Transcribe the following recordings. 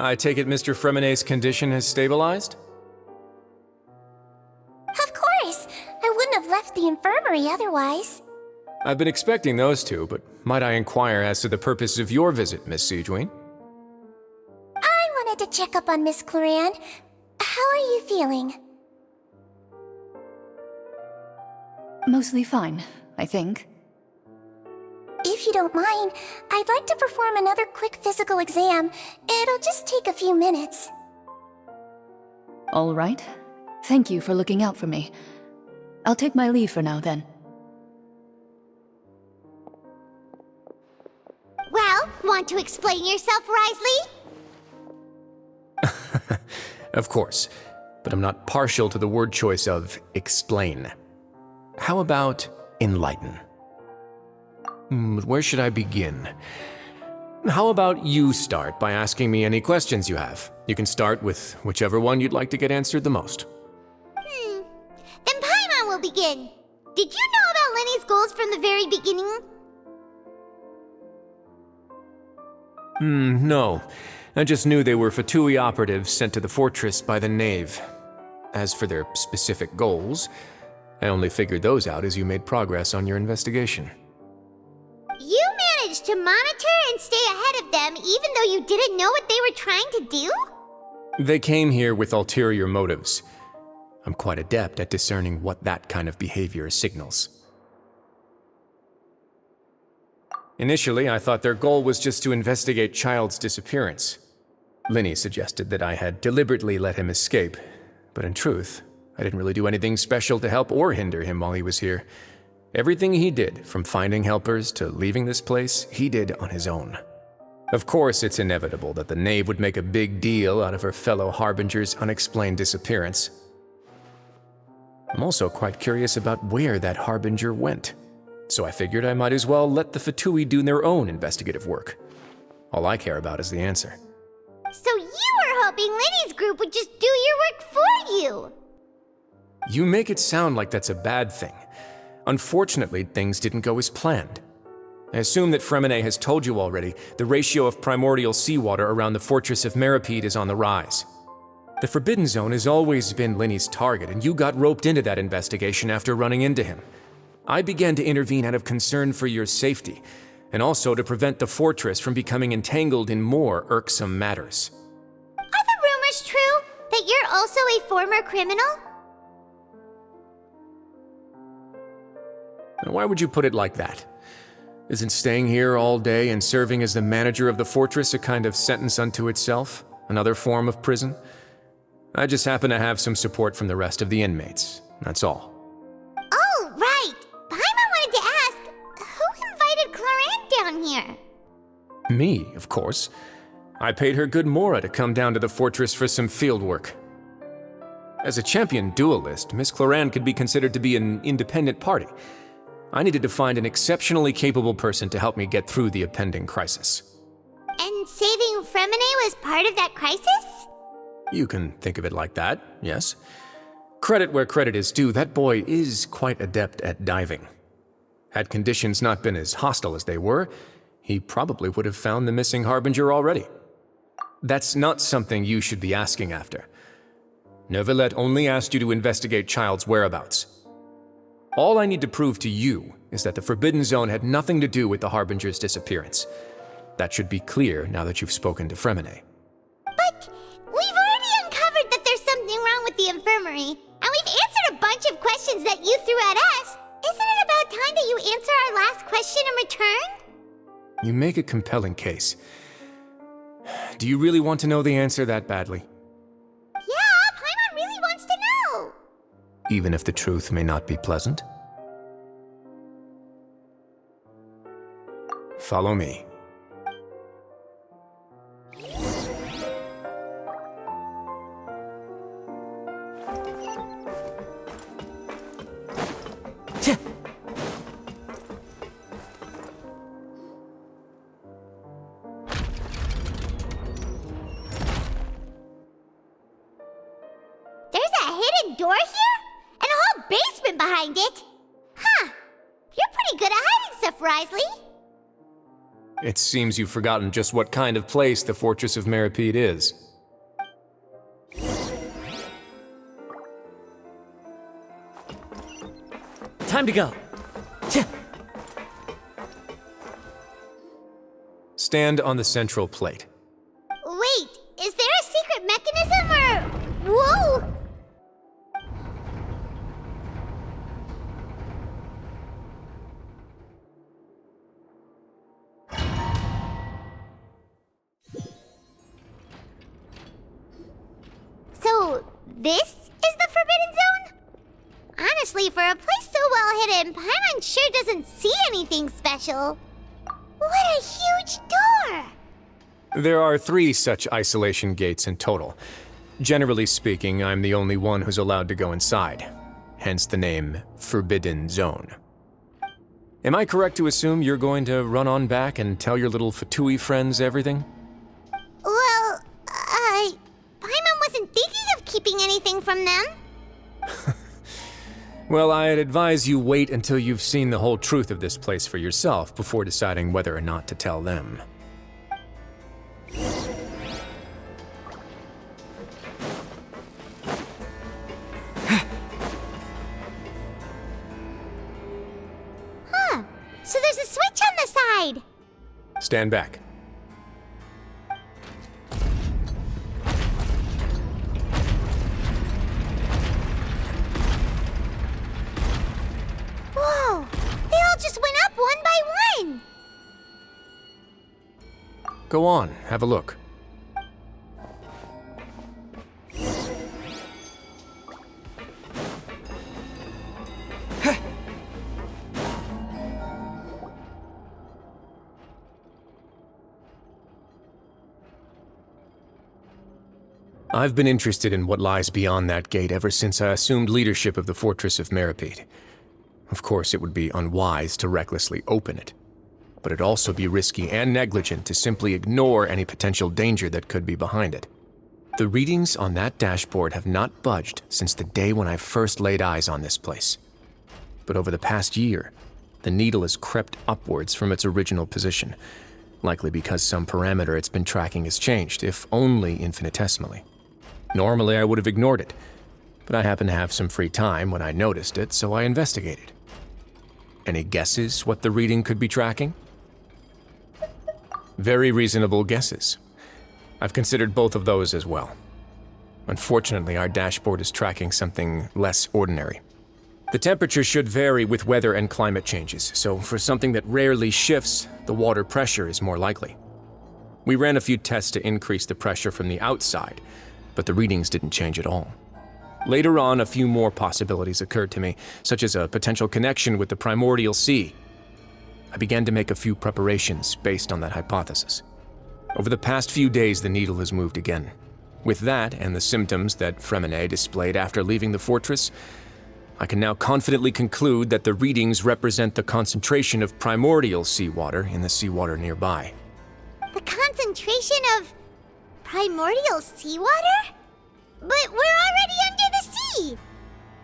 I take it Mr. Fremonet's condition has stabilized? Of course! I wouldn't have left the infirmary otherwise. I've been expecting those two, but might I inquire as to the purpose of your visit, Miss Sijuin? I wanted to check up on Miss Cloran. How are you feeling? Mostly fine, I think. If you don't mind, I'd like to perform another quick physical exam. It'll just take a few minutes. All right. Thank you for looking out for me. I'll take my leave for now, then. Well, want to explain yourself, Risley? Of course, but I'm not partial to the word choice of explain. How about enlighten? Where should I begin? How about you start by asking me any questions you have? You can start with whichever one you'd like to get answered the most. Then Paimon will begin. Did you know about Lenny's goals from the very beginning? No. I just knew they were Fatui operatives sent to the fortress by the Knave. As for their specific goals, I only figured those out as you made progress on your investigation. You managed to monitor and stay ahead of them even though you didn't know what they were trying to do? They came here with ulterior motives. I'm quite adept at discerning what that kind of behavior signals. Initially, I thought their goal was just to investigate Child's disappearance. Linny suggested that I had deliberately let him escape, but in truth, I didn't really do anything special to help or hinder him while he was here. Everything he did, from finding helpers to leaving this place, he did on his own. Of course, it's inevitable that the Knave would make a big deal out of her fellow Harbinger's unexplained disappearance. I'm also quite curious about where that Harbinger went, so I figured I might as well let the Fatui do their own investigative work. All I care about is the answer. So you were hoping Lenny's group would just do your work for you! You make it sound like that's a bad thing. Unfortunately, things didn't go as planned. I assume that Fremonet has told you already, the ratio of primordial seawater around the fortress of Meripede is on the rise. The Forbidden Zone has always been Linny's target, and you got roped into that investigation after running into him. I began to intervene out of concern for your safety, and also to prevent the fortress from becoming entangled in more irksome matters. Are the rumors true? That you're also a former criminal? Now, why would you put it like that? Isn't staying here all day and serving as the manager of the fortress a kind of sentence unto itself? Another form of prison? I just happen to have some support from the rest of the inmates, that's all. Oh, right! Paimon wanted to ask, who invited Cloran down here? Me, of course. I paid her good mora to come down to the fortress for some field work. As a champion duelist, Miss Cloran could be considered to be an independent party. I needed to find an exceptionally capable person to help me get through the impending crisis. And saving Fremonet was part of that crisis? You can think of it like that, yes. Credit where credit is due, that boy is quite adept at diving. Had conditions not been as hostile as they were, he probably would have found the missing Harbinger already. That's not something you should be asking after. Neuvillette only asked you to investigate Child's whereabouts. All I need to prove to you is that the Forbidden Zone had nothing to do with the Harbinger's disappearance. That should be clear now that you've spoken to Fremonet. But we've already uncovered that there's something wrong with the infirmary, and we've answered a bunch of questions that you threw at us. Isn't it about time that you answer our last question in return? You make a compelling case. Do you really want to know the answer that badly? Yeah, Paimon really wants to know. Even if the truth may not be pleasant? Follow me. There's a hidden door here? And a whole basement behind it? Huh. You're pretty good at hiding stuff, Risley. It seems you've forgotten just what kind of place the Fortress of Meripede is. Time to go. Stand on the central plate. Wait, is there a secret mechanism or... Whoa! So, this is the Forbidden Zone? Honestly, for a place so well hidden, Paimon sure doesn't see anything special. What a huge door! There are 3 such isolation gates in total. Generally speaking, I'm the only one who's allowed to go inside. Hence the name Forbidden Zone. Am I correct to assume you're going to run on back and tell your little Fatui friends everything? Well, Paimon wasn't thinking of keeping anything from them. Well, I'd advise you wait until you've seen the whole truth of this place for yourself before deciding whether or not to tell them. Huh. So there's a switch on the side. Stand back. Whoa! They all just went up one by one! Go on, have a look. I've been interested in what lies beyond that gate ever since I assumed leadership of the Fortress of Meripede. Of course, it would be unwise to recklessly open it, but it'd also be risky and negligent to simply ignore any potential danger that could be behind it. The readings on that dashboard have not budged since the day when I first laid eyes on this place. But over the past year, the needle has crept upwards from its original position, likely because some parameter it's been tracking has changed, if only infinitesimally. Normally, I would have ignored it, but I happened to have some free time when I noticed it, so I investigated. Any guesses what the reading could be tracking? Very reasonable guesses. I've considered both of those as well. Unfortunately, our dashboard is tracking something less ordinary. The temperature should vary with weather and climate changes, so for something that rarely shifts, the water pressure is more likely. We ran a few tests to increase the pressure from the outside, but the readings didn't change at all. Later on, a few more possibilities occurred to me, such as a potential connection with the primordial sea. I began to make a few preparations based on that hypothesis. Over the past few days, the needle has moved again. With that, and the symptoms that Fremine displayed after leaving the fortress, I can now confidently conclude that the readings represent the concentration of primordial seawater in the seawater nearby. The concentration of primordial seawater? But we're already under the sea!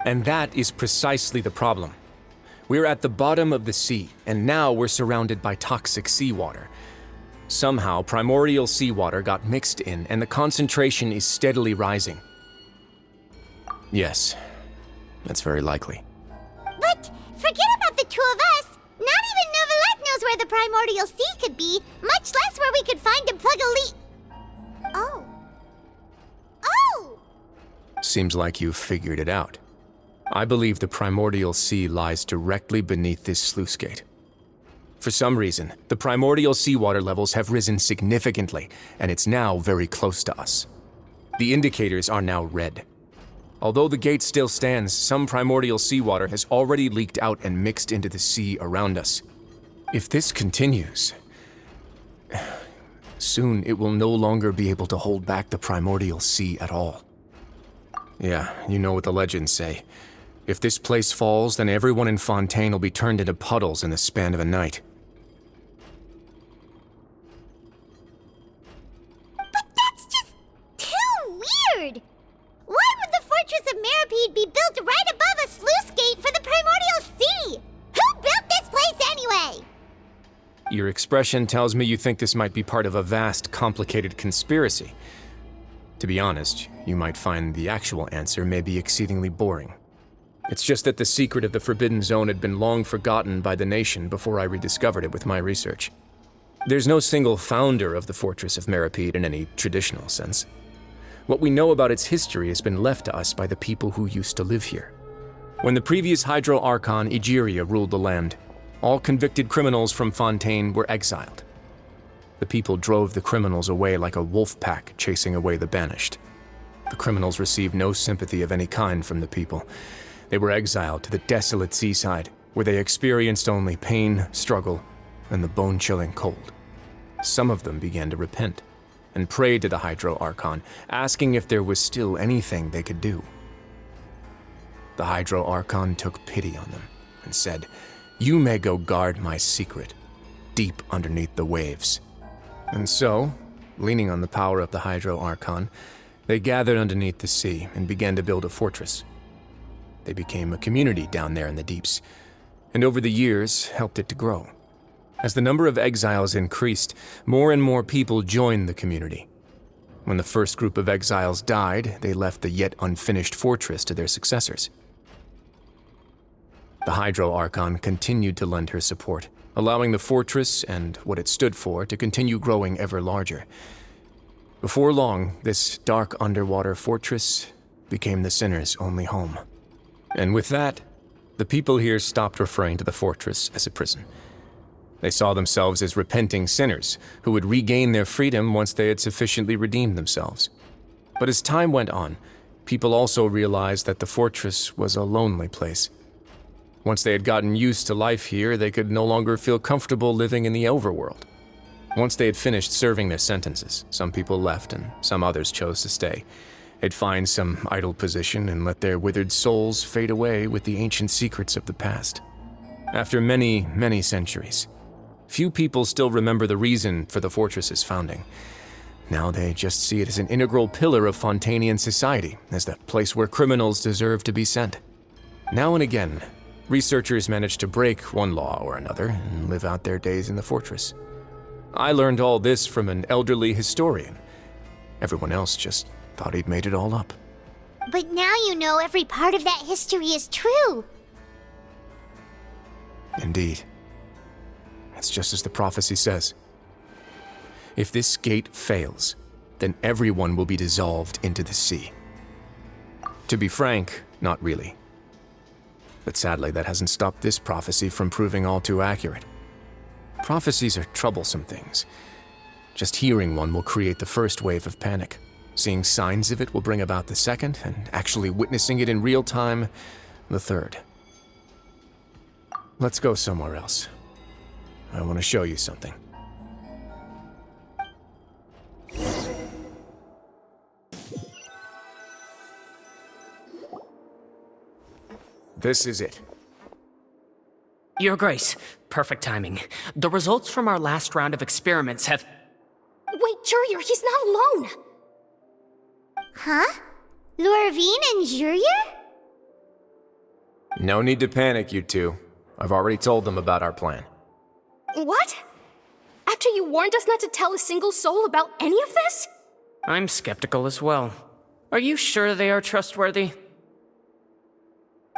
And that is precisely the problem. We're at the bottom of the sea, and now we're surrounded by toxic seawater. Somehow, primordial seawater got mixed in, and the concentration is steadily rising. Yes, that's very likely. But forget about the two of us! Not even Novelette knows where the primordial sea could be, much less where we could find and plug a leak. Oh. Oh! Seems like you've figured it out. I believe the primordial sea lies directly beneath this sluice gate. For some reason, the primordial seawater levels have risen significantly, and it's now very close to us. The indicators are now red. Although the gate still stands, some primordial seawater has already leaked out and mixed into the sea around us. If this continues, soon it will no longer be able to hold back the primordial sea at all. Yeah, you know what the legends say. If this place falls, then everyone in Fontaine will be turned into puddles in the span of a night. But that's just too weird! Why would the Fortress of Meripede be built right above a sluice gate for the primordial sea? Who built this place anyway? Your expression tells me you think this might be part of a vast, complicated conspiracy. To be honest, you might find the actual answer may be exceedingly boring. It's just that the secret of the Forbidden Zone had been long forgotten by the nation before I rediscovered it with my research. There's no single founder of the Fortress of Meripede in any traditional sense. What we know about its history has been left to us by the people who used to live here. When the previous Hydro Archon Egeria ruled the land, all convicted criminals from Fontaine were exiled. The people drove the criminals away like a wolf pack chasing away the banished. The criminals received no sympathy of any kind from the people. They were exiled to the desolate seaside, where they experienced only pain, struggle, and the bone-chilling cold. Some of them began to repent and prayed to the Hydro Archon, asking if there was still anything they could do. The Hydro Archon took pity on them and said, "You may go guard my secret, deep underneath the waves." And so, leaning on the power of the Hydro Archon, they gathered underneath the sea and began to build a fortress. They became a community down there in the deeps, and over the years helped it to grow. As the number of exiles increased, more and more people joined the community. When the first group of exiles died, they left the yet unfinished fortress to their successors. The Hydro Archon continued to lend her support, allowing the fortress and what it stood for to continue growing ever larger. Before long, this dark underwater fortress became the sinner's only home. And with that, the people here stopped referring to the fortress as a prison. They saw themselves as repenting sinners who would regain their freedom once they had sufficiently redeemed themselves. But as time went on, people also realized that the fortress was a lonely place. Once they had gotten used to life here, they could no longer feel comfortable living in the overworld. Once they had finished serving their sentences, some people left and some others chose to stay. They'd find some idle position and let their withered souls fade away with the ancient secrets of the past. After many, many centuries, few people still remember the reason for the fortress's founding. Now they just see it as an integral pillar of Fontainian society, as the place where criminals deserve to be sent. Now and again, researchers manage to break one law or another and live out their days in the fortress. I learned all this from an elderly historian. Everyone else just thought he'd made it all up. But now you know every part of that history is true. Indeed. It's just as the prophecy says. If this gate fails, then everyone will be dissolved into the sea. To be frank, not really. But sadly, that hasn't stopped this prophecy from proving all too accurate. Prophecies are troublesome things. Just hearing one will create the first wave of panic. Seeing signs of it will bring about the second, and actually witnessing it in real time, the third. Let's go somewhere else. I want to show you something. This is it. Your Grace, perfect timing. The results from our last round of experiments have... Wait, Jurier, he's not alone! Huh? Lorvine and Jurier? No need to panic, you two. I've already told them about our plan. What? After you warned us not to tell a single soul about any of this? I'm skeptical as well. Are you sure they are trustworthy?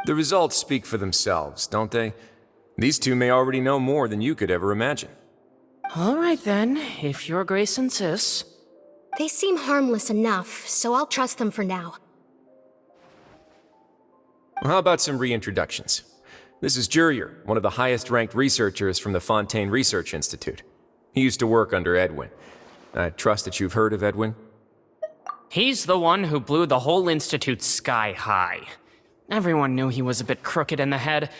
The results speak for themselves, don't they? These two may already know more than you could ever imagine. All right then, if Your Grace insists. They seem harmless enough, so I'll trust them for now. How about some reintroductions? This is Jurier, one of the highest-ranked researchers from the Fontaine Research Institute. He used to work under Edwin. I trust that you've heard of Edwin? He's the one who blew the whole institute sky high. Everyone knew he was a bit crooked in the head,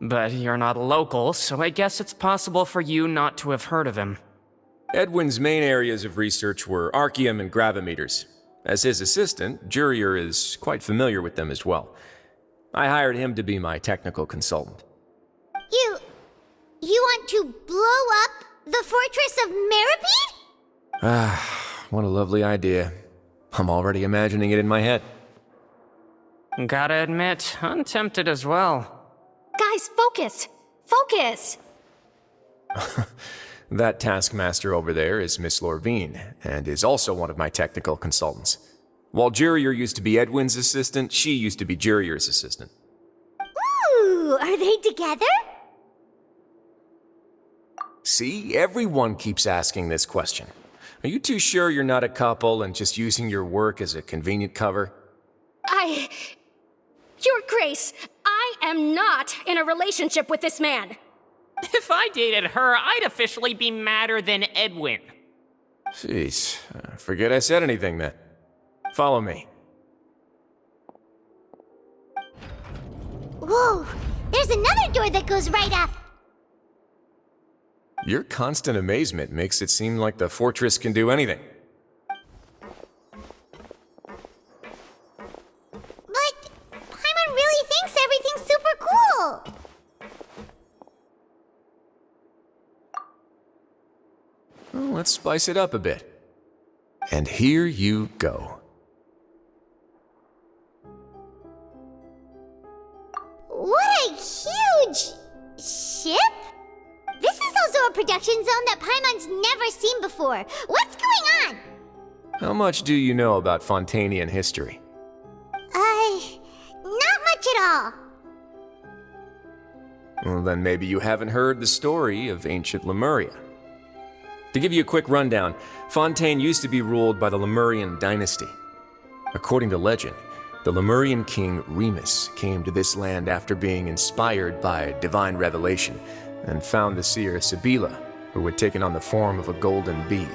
but you're not local, so I guess it's possible for you not to have heard of him. Edwin's main areas of research were archeum and gravimeters. As his assistant, Jurier is quite familiar with them as well. I hired him to be my technical consultant. You want to blow up the Fortress of Meripede? Ah, what a lovely idea. I'm already imagining it in my head. Gotta admit, I'm tempted as well. Guys, focus! Focus! That taskmaster over there is Miss Lorvine, and is also one of my technical consultants. While Jurier used to be Edwin's assistant, she used to be Jurier's assistant. Ooh, are they together? See, everyone keeps asking this question. Are you too sure you're not a couple and just using your work as a convenient cover? Your Grace, I am not in a relationship with this man. If I dated her, I'd officially be madder than Edwin. Jeez, forget I said anything then. Follow me. Whoa, there's another door that goes right up. Your constant amazement makes it seem like the fortress can do anything. But Paimon really thinks everything's super cool. Well, let's spice it up a bit. And here you go. What a huge ship? This is also a production zone that Paimon's never seen before. What's going on? How much do you know about Fontanian history? Not much at all. Well, then maybe you haven't heard the story of ancient Lemuria. To give you a quick rundown, Fontaine used to be ruled by the Lemurian dynasty. According to legend, the Lemurian king Remus came to this land after being inspired by divine revelation and found the seer Sibila, who had taken on the form of a golden bee.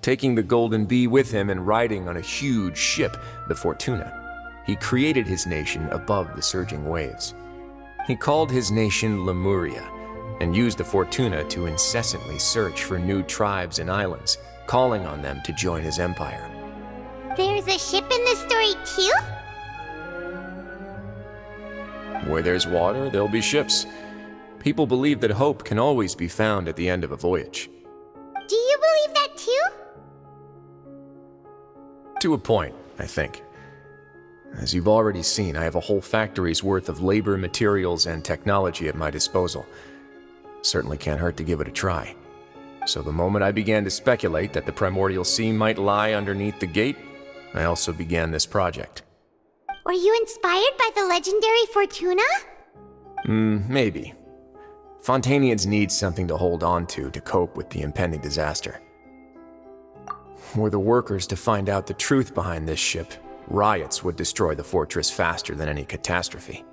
Taking the golden bee with him and riding on a huge ship, the Fortuna, he created his nation above the surging waves. He called his nation Lemuria, and used the Fortuna to incessantly search for new tribes and islands, calling on them to join his empire. There's a ship in this story too? Where there's water, there'll be ships. People believe that hope can always be found at the end of a voyage. Do you believe that too? To a point, I think. As you've already seen, I have a whole factory's worth of labor, materials, and technology at my disposal. Certainly can't hurt to give it a try. So the moment I began to speculate that the Primordial Sea might lie underneath the gate, I also began this project. Were you inspired by the legendary Fortuna? Maybe. Fontanians need something to hold on to cope with the impending disaster. Were the workers to find out the truth behind this ship, riots would destroy the fortress faster than any catastrophe.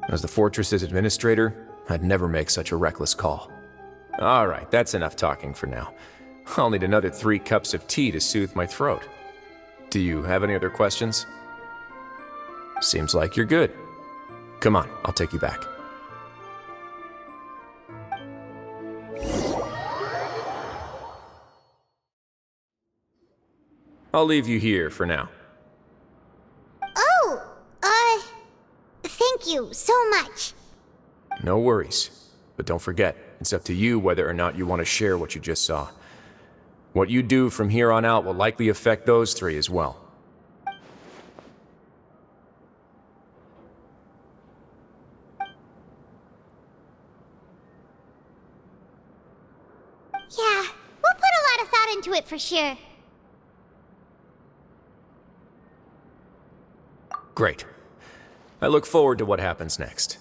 As the fortress's administrator, I'd never make such a reckless call. All right, that's enough talking for now. I'll need another 3 cups of tea to soothe my throat. Do you have any other questions? Seems like you're good. Come on, I'll take you back. I'll leave you here for now. Oh, thank you so much. No worries. But don't forget, it's up to you whether or not you want to share what you just saw. What you do from here on out will likely affect those 3 as well. Yeah, we'll put a lot of thought into it for sure. Great. I look forward to what happens next.